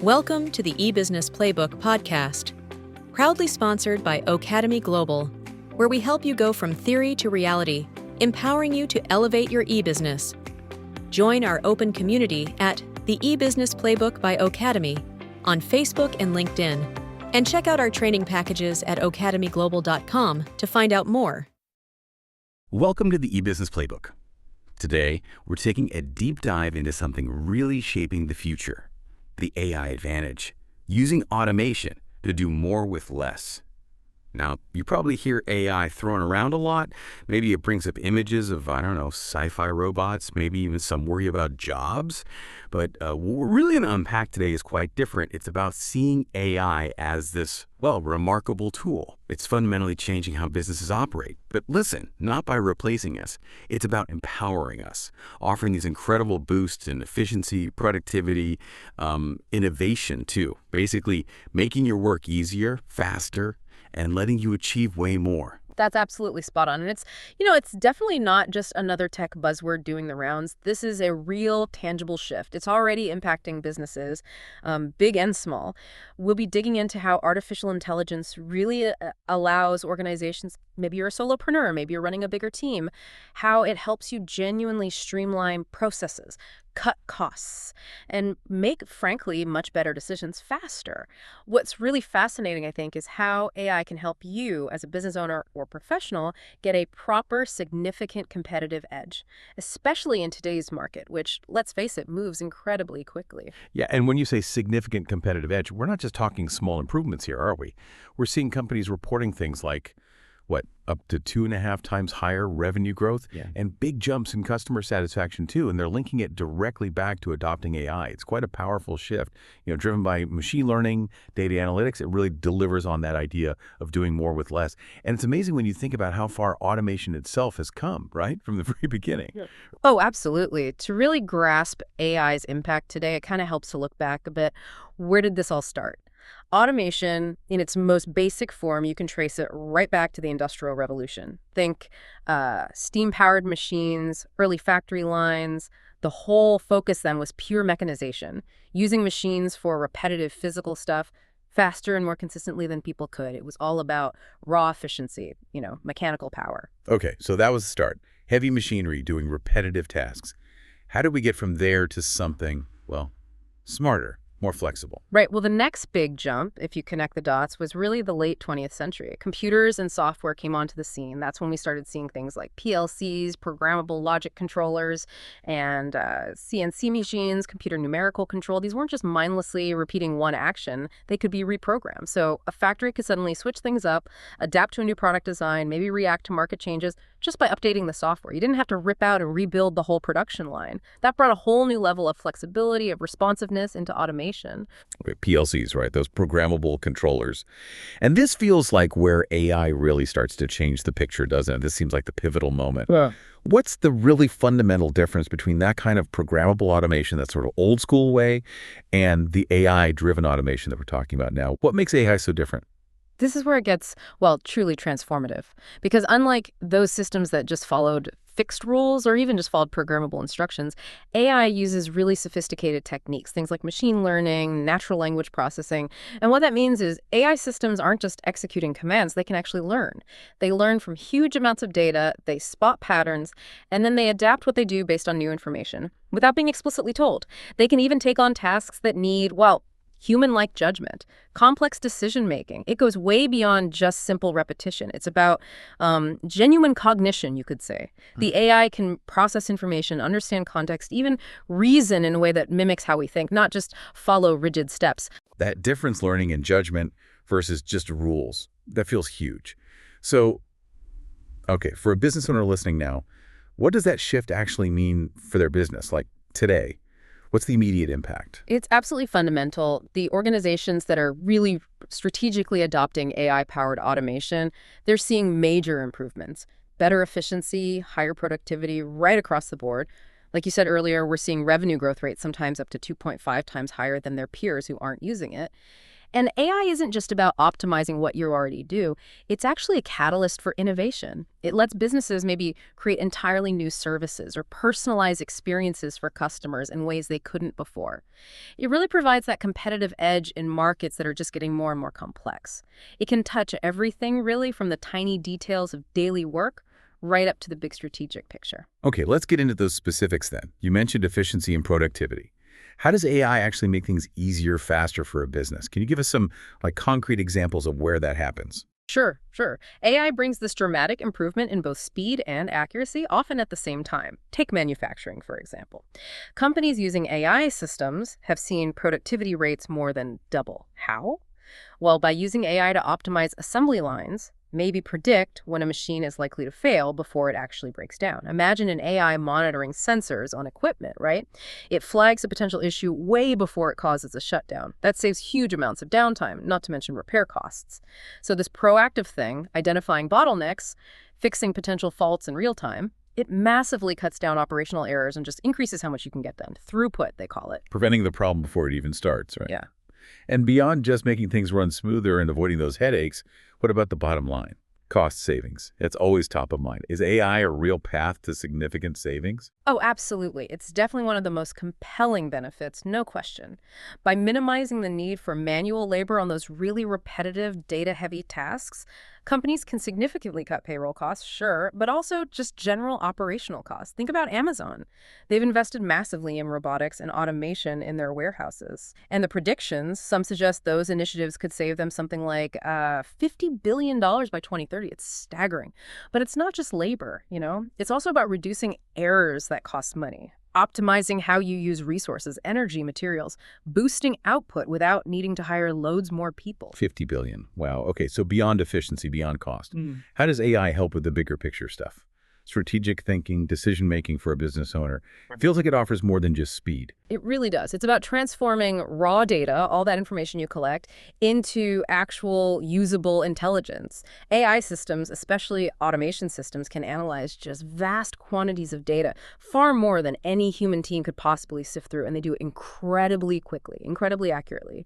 Welcome to the eBusiness Playbook podcast, proudly sponsored by Academy Global, where we help you go from theory to reality, empowering you to elevate your e-business. Join our open community at the eBusiness Playbook by Academy on Facebook and LinkedIn, and check out our training packages at academyglobal.com to find out more. Welcome to the eBusiness Playbook. Today, we're taking a deep dive into something really shaping the future, the AI advantage, using automation to do more with less. Now, you probably hear AI thrown around a lot. Maybe it brings up images of, sci-fi robots, maybe even some worry about jobs. But what we're really going to unpack today is quite different. It's about seeing AI as this, remarkable tool. It's fundamentally changing how businesses operate. But listen, not by replacing us. It's about empowering us, offering these incredible boosts in efficiency, productivity, innovation too. Basically, making your work easier, faster, and letting you achieve way more. That's absolutely spot on. And it's definitely not just another tech buzzword doing the rounds. This is a real tangible shift. It's already impacting businesses, big and small. We'll be digging into how artificial intelligence really allows organizations, maybe you're a solopreneur, maybe you're running a bigger team, how it helps you genuinely streamline processes, cut costs, and make, frankly, much better decisions faster. What's really fascinating, I think, is how AI can help you as a business owner or professional get a proper, significant competitive edge, especially in today's market, which, let's face it, moves incredibly quickly. Yeah, and when you say significant competitive edge, we're not just talking small improvements here, are we? We're seeing companies reporting things like, up to 2.5 times higher revenue growth and big jumps in customer satisfaction too. And they're linking it directly back to adopting AI. It's quite a powerful shift, driven by machine learning, data analytics. It really delivers on that idea of doing more with less. And it's amazing when you think about how far automation itself has come, right? From the very beginning. Yeah. Oh, absolutely. To really grasp AI's impact today, it kind of helps to look back a bit. Where did this all start? Automation, in its most basic form, you can trace it right back to the Industrial Revolution. Think steam-powered machines, early factory lines. The whole focus then was pure mechanization, using machines for repetitive physical stuff faster and more consistently than people could. It was all about raw efficiency, mechanical power. Okay, so that was the start. Heavy machinery doing repetitive tasks. How did we get from there to something, smarter? More flexible. Right. Well, the next big jump, if you connect the dots, was really the late 20th century. Computers and software came onto the scene. That's when we started seeing things like PLCs, programmable logic controllers, and CNC machines, computer numerical control. These weren't just mindlessly repeating one action. They could be reprogrammed. So a factory could suddenly switch things up, adapt to a new product design, maybe react to market changes just by updating the software. You didn't have to rip out and rebuild the whole production line. That brought a whole new level of flexibility, of responsiveness into automation. PLCs, right? Those programmable controllers. And this feels like where AI really starts to change the picture, doesn't it? This seems like the pivotal moment. Yeah. What's the really fundamental difference between that kind of programmable automation, that sort of old school way, and the AI-driven automation that we're talking about now? What makes AI so different? This is where it gets, truly transformative. Because unlike those systems that just followed fixed rules or even just followed programmable instructions, AI uses really sophisticated techniques, things like machine learning, natural language processing. And what that means is AI systems aren't just executing commands, they can actually learn. They learn from huge amounts of data, they spot patterns, and then they adapt what they do based on new information without being explicitly told. They can even take on tasks that need, human-like judgment, complex decision-making. It goes way beyond just simple repetition. It's about genuine cognition, you could say. The AI can process information, understand context, even reason in a way that mimics how we think, not just follow rigid steps. That difference learning in judgment versus just rules, that feels huge. So, okay, for a business owner listening now, what does that shift actually mean for their business, like today? What's the immediate impact? It's absolutely fundamental. The organizations that are really strategically adopting AI-powered automation, they're seeing major improvements, better efficiency, higher productivity right across the board. Like you said earlier, we're seeing revenue growth rates sometimes up to 2.5 times higher than their peers who aren't using it. And AI isn't just about optimizing what you already do. It's actually a catalyst for innovation. It lets businesses maybe create entirely new services or personalize experiences for customers in ways they couldn't before. It really provides that competitive edge in markets that are just getting more and more complex. It can touch everything, really, from the tiny details of daily work right up to the big strategic picture. Okay, let's get into those specifics then. You mentioned efficiency and productivity. How does AI actually make things easier, faster for a business? Can you give us some concrete examples of where that happens? Sure. AI brings this dramatic improvement in both speed and accuracy, often at the same time. Take manufacturing, for example. Companies using AI systems have seen productivity rates more than double. How? Well, by using AI to optimize assembly lines, maybe predict when a machine is likely to fail before it actually breaks down. Imagine an AI monitoring sensors on equipment, right? It flags a potential issue way before it causes a shutdown. That saves huge amounts of downtime, not to mention repair costs. So this proactive thing, identifying bottlenecks, fixing potential faults in real time, it massively cuts down operational errors and just increases how much you can get done. Throughput, they call it. Preventing the problem before it even starts, right? Yeah. And beyond just making things run smoother and avoiding those headaches, what about the bottom line? Cost savings. It's always top of mind. Is AI a real path to significant savings? Oh, absolutely. It's definitely one of the most compelling benefits, no question. By minimizing the need for manual labor on those really repetitive, data-heavy tasks, companies can significantly cut payroll costs, sure, but also just general operational costs. Think about Amazon. They've invested massively in robotics and automation in their warehouses. And the predictions, some suggest those initiatives could save them something like $50 billion by 2030. It's staggering. But it's not just labor, you know? It's also about reducing errors that cost money, optimizing how you use resources, energy, materials, boosting output without needing to hire loads more people. 50 billion. Wow. Okay, so beyond efficiency, beyond cost. How does AI help with the bigger picture stuff? Strategic thinking, decision-making for a business owner. It feels like it offers more than just speed. It really does. It's about transforming raw data, all that information you collect, into actual usable intelligence. AI systems, especially automation systems, can analyze just vast quantities of data, far more than any human team could possibly sift through, and they do it incredibly quickly, incredibly accurately.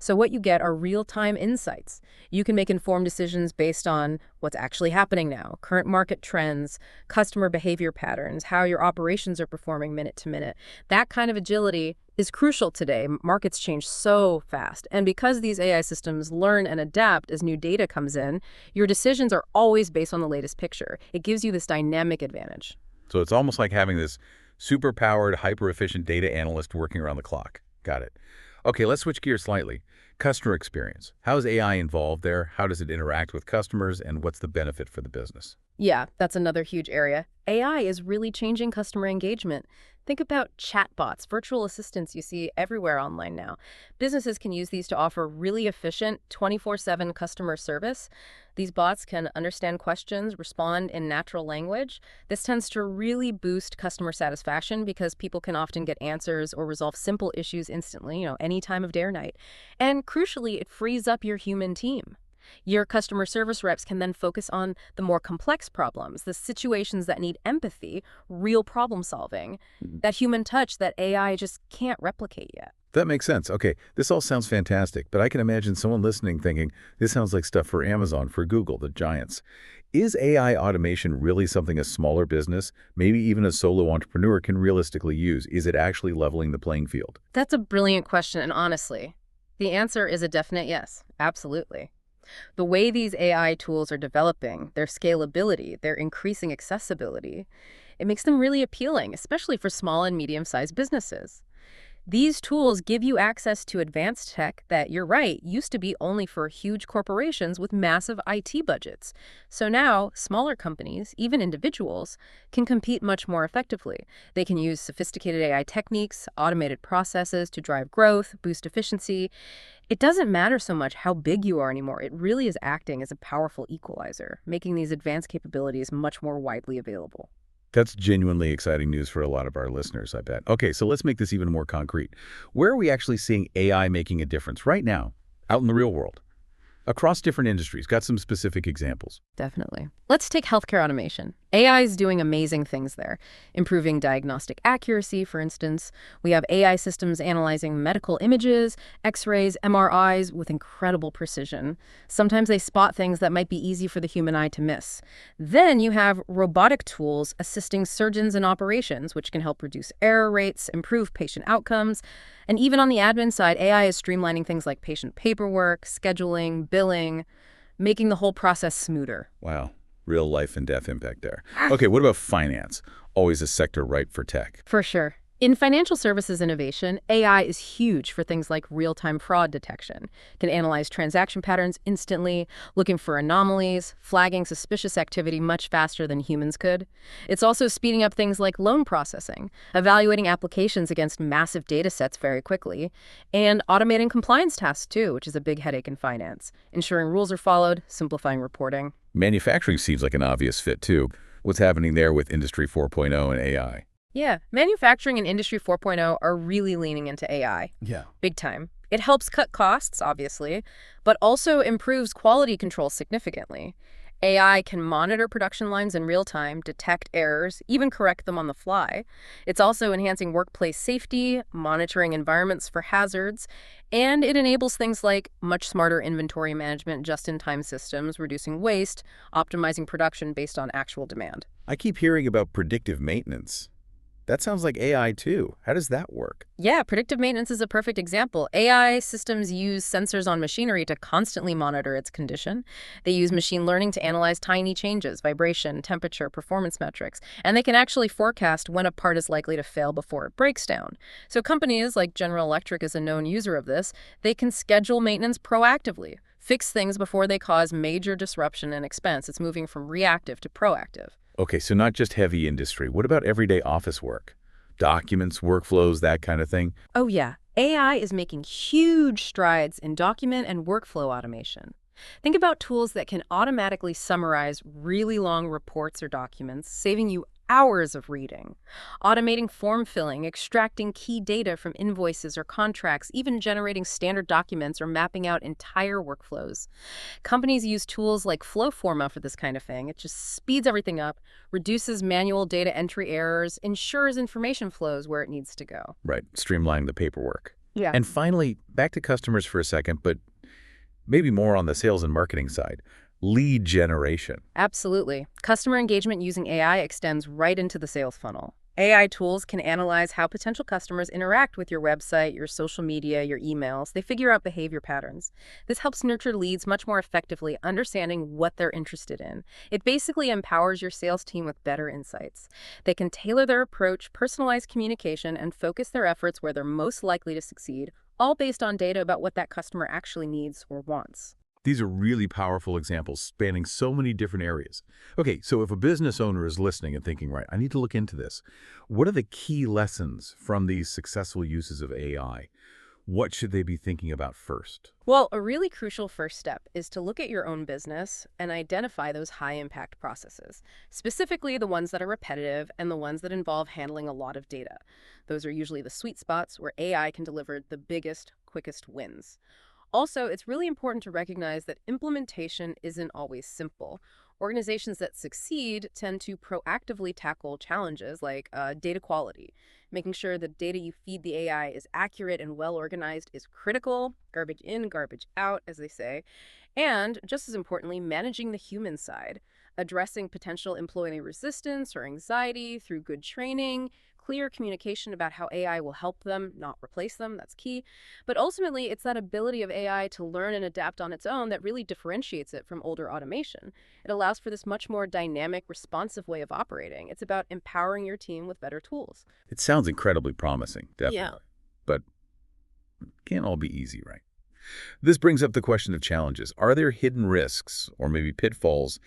So what you get are real-time insights. You can make informed decisions based on what's actually happening now, current market trends, customer behavior patterns, how your operations are performing minute to minute. That kind of agility is crucial today. Markets change so fast. And because these AI systems learn and adapt as new data comes in, your decisions are always based on the latest picture. It gives you this dynamic advantage. So it's almost like having this super-powered, hyper-efficient data analyst working around the clock. Got it. Okay, let's switch gears slightly. Customer experience. How is AI involved there? How does it interact with customers? And what's the benefit for the business? Yeah, that's another huge area. AI is really changing customer engagement. Think about chatbots, virtual assistants you see everywhere online now. Businesses can use these to offer really efficient 24/7 customer service. These bots can understand questions, respond in natural language. This tends to really boost customer satisfaction because people can often get answers or resolve simple issues instantly, any time of day or night. And crucially, it frees up your human team. Your customer service reps can then focus on the more complex problems, the situations that need empathy, real problem solving, that human touch that AI just can't replicate yet. That makes sense. Okay, this all sounds fantastic, but I can imagine someone listening thinking, this sounds like stuff for Amazon, for Google, the giants. Is AI automation really something a smaller business, maybe even a solo entrepreneur, can realistically use? Is it actually leveling the playing field? That's a brilliant question, and honestly, the answer is a definite yes, absolutely. The way these AI tools are developing, their scalability, their increasing accessibility, it makes them really appealing, especially for small and medium-sized businesses. These tools give you access to advanced tech that, you're right, used to be only for huge corporations with massive IT budgets. So now, smaller companies, even individuals, can compete much more effectively. They can use sophisticated AI techniques, automated processes to drive growth, boost efficiency. It doesn't matter so much how big you are anymore. It really is acting as a powerful equalizer, making these advanced capabilities much more widely available. That's genuinely exciting news for a lot of our listeners, I bet. Okay, so let's make this even more concrete. Where are we actually seeing AI making a difference right now, out in the real world? Across different industries, got some specific examples. Definitely. Let's take healthcare automation. AI is doing amazing things there, improving diagnostic accuracy, for instance. We have AI systems analyzing medical images, X-rays, MRIs with incredible precision. Sometimes they spot things that might be easy for the human eye to miss. Then you have robotic tools assisting surgeons in operations, which can help reduce error rates, improve patient outcomes. And even on the admin side, AI is streamlining things like patient paperwork, scheduling, billing, making the whole process smoother. Wow. Real life and death impact there. Okay, what about finance? Always a sector ripe for tech. For sure. In financial services innovation, AI is huge for things like real-time fraud detection. It can analyze transaction patterns instantly, looking for anomalies, flagging suspicious activity much faster than humans could. It's also speeding up things like loan processing, evaluating applications against massive data sets very quickly, and automating compliance tasks too, which is a big headache in finance, ensuring rules are followed, simplifying reporting. Manufacturing seems like an obvious fit too. What's happening there with Industry 4.0 and AI? Yeah, manufacturing and Industry 4.0 are really leaning into AI. Yeah. Big time. It helps cut costs, obviously, but also improves quality control significantly. AI can monitor production lines in real time, detect errors, even correct them on the fly. It's also enhancing workplace safety, monitoring environments for hazards, and it enables things like much smarter inventory management, just-in-time systems, reducing waste, optimizing production based on actual demand. I keep hearing about predictive maintenance. That sounds like AI too. How does that work? Yeah, predictive maintenance is a perfect example. AI systems use sensors on machinery to constantly monitor its condition. They use machine learning to analyze tiny changes, vibration, temperature, performance metrics, and they can actually forecast when a part is likely to fail before it breaks down. So companies like General Electric is a known user of this. They can schedule maintenance proactively, fix things before they cause major disruption and expense. It's moving from reactive to proactive. Okay, so not just heavy industry. What about everyday office work? Documents, workflows, that kind of thing? Oh yeah, AI is making huge strides in document and workflow automation. Think about tools that can automatically summarize really long reports or documents, saving you hours of reading. Automating form filling, extracting key data from invoices or contracts, even generating standard documents or mapping out entire workflows. Companies use tools like Flowforma for this kind of thing. It just speeds everything up, reduces manual data entry errors, ensures information flows where it needs to go. Right, streamlining the paperwork. Yeah. And finally, back to customers for a second, but maybe more on the sales and marketing side. Lead generation. Absolutely. Customer engagement using AI extends right into the sales funnel. AI tools can analyze how potential customers interact with your website, your social media, your emails. They figure out behavior patterns. This helps nurture leads much more effectively, understanding what they're interested in. It basically empowers your sales team with better insights. They can tailor their approach, personalize communication, and focus their efforts where they're most likely to succeed, all based on data about what that customer actually needs or wants. These are really powerful examples spanning so many different areas. Okay, so if a business owner is listening and thinking, right, I need to look into this, what are the key lessons from these successful uses of AI? What should they be thinking about first? Well, a really crucial first step is to look at your own business and identify those high-impact processes, specifically the ones that are repetitive and the ones that involve handling a lot of data. Those are usually the sweet spots where AI can deliver the biggest, quickest wins. Also, it's really important to recognize that implementation isn't always simple. Organizations that succeed tend to proactively tackle challenges like data quality. Making sure the data you feed the AI is accurate and well-organized is critical. Garbage in, garbage out, as they say. And, just as importantly, managing the human side. Addressing potential employee resistance or anxiety through good training, clear communication about how AI will help them, not replace them, that's key. But ultimately, it's that ability of AI to learn and adapt on its own that really differentiates it from older automation. It allows for this much more dynamic, responsive way of operating. It's about empowering your team with better tools. It sounds incredibly promising, definitely. Yeah. But it can't all be easy, right? This brings up the question of challenges. Are there hidden risks or maybe pitfalls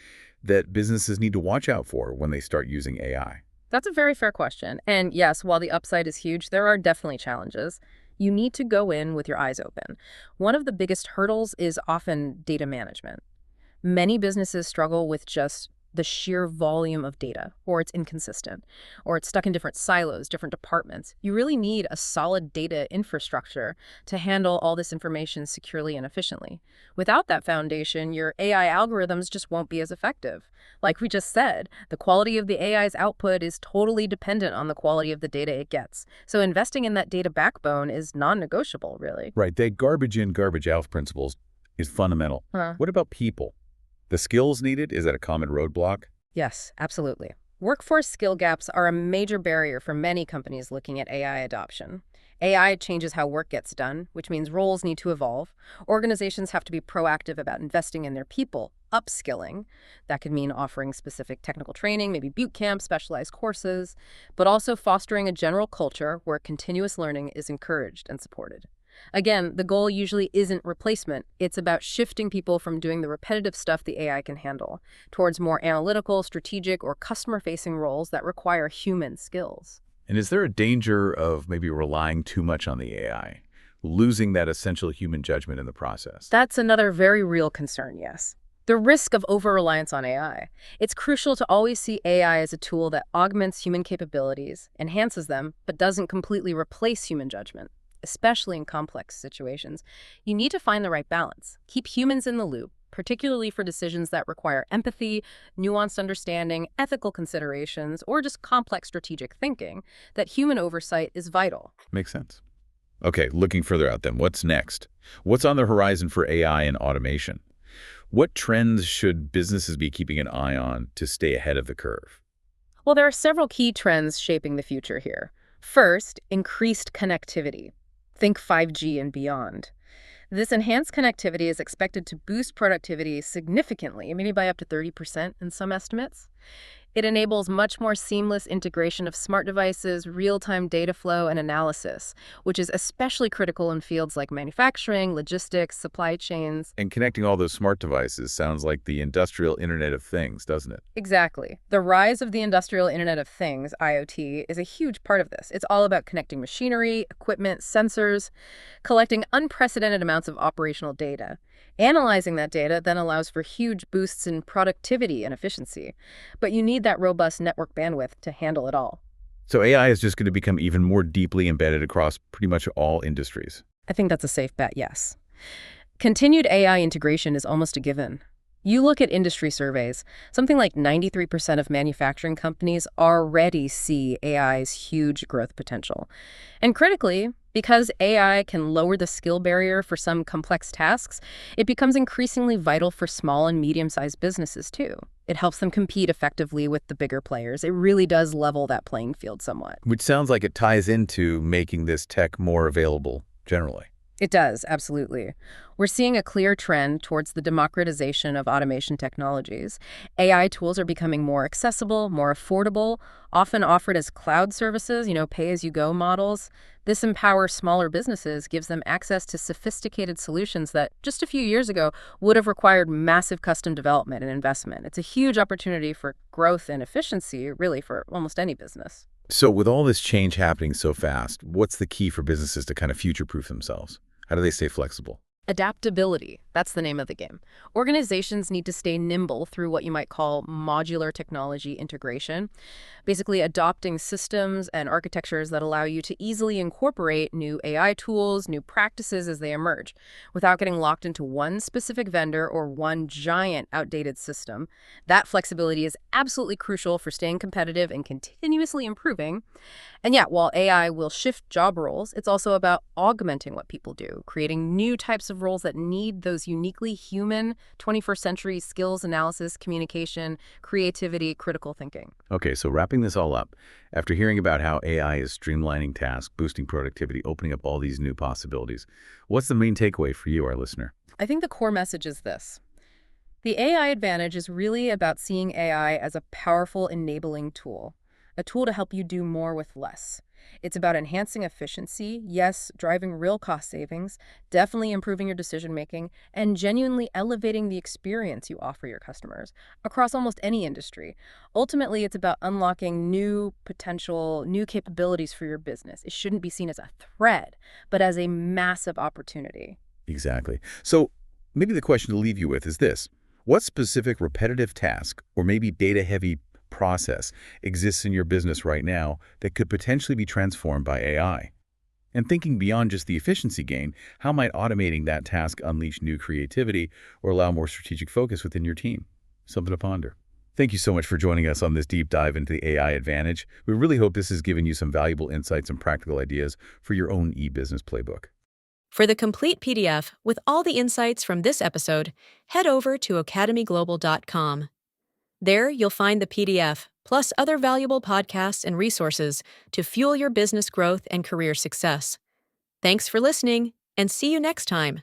that businesses need to watch out for when they start using AI? That's a very fair question. And yes, while the upside is huge, there are definitely challenges. You need to go in with your eyes open. One of the biggest hurdles is often data management. Many businesses struggle with just the sheer volume of data, or it's inconsistent, or it's stuck in different silos, different departments. You really need a solid data infrastructure to handle all this information securely and efficiently. Without that foundation, your AI algorithms just won't be as effective. Like we just said, the quality of the AI's output is totally dependent on the quality of the data it gets. So investing in that data backbone is non-negotiable, really. Right. They garbage in, garbage out principles is fundamental. What about people? The skills needed, is that a common roadblock? Yes, absolutely. Workforce skill gaps are a major barrier for many companies looking at AI adoption. AI changes how work gets done, which means roles need to evolve. Organizations have to be proactive about investing in their people, upskilling. That could mean offering specific technical training, maybe boot camps, specialized courses, but also fostering a general culture where continuous learning is encouraged and supported. Again, the goal usually isn't replacement. It's about shifting people from doing the repetitive stuff the AI can handle towards more analytical, strategic, or customer-facing roles that require human skills. And is there a danger of maybe relying too much on the AI, losing that essential human judgment in the process? That's another very real concern, yes. The risk of over-reliance on AI. It's crucial to always see AI as a tool that augments human capabilities, enhances them, but doesn't completely replace human judgment. Especially in complex situations, you need to find the right balance. Keep humans in the loop, particularly for decisions that require empathy, nuanced understanding, ethical considerations, or just complex strategic thinking. That human oversight is vital. Makes sense. Okay, looking further out then, what's next? What's on the horizon for AI and automation? What trends should businesses be keeping an eye on to stay ahead of the curve? Well, there are several key trends shaping the future here. First, increased connectivity. Think 5G and beyond. This enhanced connectivity is expected to boost productivity significantly, maybe by up to 30% in some estimates. It enables much more seamless integration of smart devices, real-time data flow, and analysis, which is especially critical in fields like manufacturing, logistics, supply chains. And connecting all those smart devices sounds like the industrial Internet of Things, doesn't it? Exactly. The rise of the industrial Internet of Things, IoT, is a huge part of this. It's all about connecting machinery, equipment, sensors, collecting unprecedented amounts of operational data. Analyzing that data then allows for huge boosts in productivity and efficiency. But you need that robust network bandwidth to handle it all. So AI is just going to become even more deeply embedded across pretty much all industries. I think that's a safe bet, yes. Continued AI integration is almost a given. You look at industry surveys, something like 93% of manufacturing companies already see AI's huge growth potential. And critically, because AI can lower the skill barrier for some complex tasks, it becomes increasingly vital for small and medium-sized businesses, too. It helps them compete effectively with the bigger players. It really does level that playing field somewhat. Which sounds like it ties into making this tech more available generally. It does, absolutely. We're seeing a clear trend towards the democratization of automation technologies. AI tools are becoming more accessible, more affordable, often offered as cloud services, pay-as-you-go models. This empowers smaller businesses, gives them access to sophisticated solutions that just a few years ago would have required massive custom development and investment. It's a huge opportunity for growth and efficiency, really, for almost any business. So with all this change happening so fast, what's the key for businesses to kind of future-proof themselves? How do they stay flexible? Adaptability, that's the name of the game. Organizations need to stay nimble through what you might call modular technology integration, basically adopting systems and architectures that allow you to easily incorporate new AI tools, new practices as they emerge, without getting locked into one specific vendor or one giant outdated system. That flexibility is absolutely crucial for staying competitive and continuously improving. And yeah, while AI will shift job roles, it's also about augmenting what people do, creating new types of roles that need those uniquely human 21st century skills, analysis, communication, creativity, critical thinking. Okay, so wrapping this all up, after hearing about how AI is streamlining tasks, boosting productivity, opening up all these new possibilities, what's the main takeaway for you, our listener? I think the core message is this. The AI advantage is really about seeing AI as a powerful enabling tool, a tool to help you do more with less. It's about enhancing efficiency, yes, driving real cost savings, definitely improving your decision-making, and genuinely elevating the experience you offer your customers across almost any industry. Ultimately, it's about unlocking new potential, new capabilities for your business. It shouldn't be seen as a threat, but as a massive opportunity. Exactly. So maybe the question to leave you with is this. What specific repetitive task or maybe data-heavy process exists in your business right now that could potentially be transformed by AI? And thinking beyond just the efficiency gain, how might automating that task unleash new creativity or allow more strategic focus within your team? Something to ponder. Thank you so much for joining us on this deep dive into the AI advantage. We really hope this has given you some valuable insights and practical ideas for your own e-business playbook. For the complete PDF with all the insights from this episode, head over to academyglobal.com. There, you'll find the PDF, plus other valuable podcasts and resources to fuel your business growth and career success. Thanks for listening, and see you next time.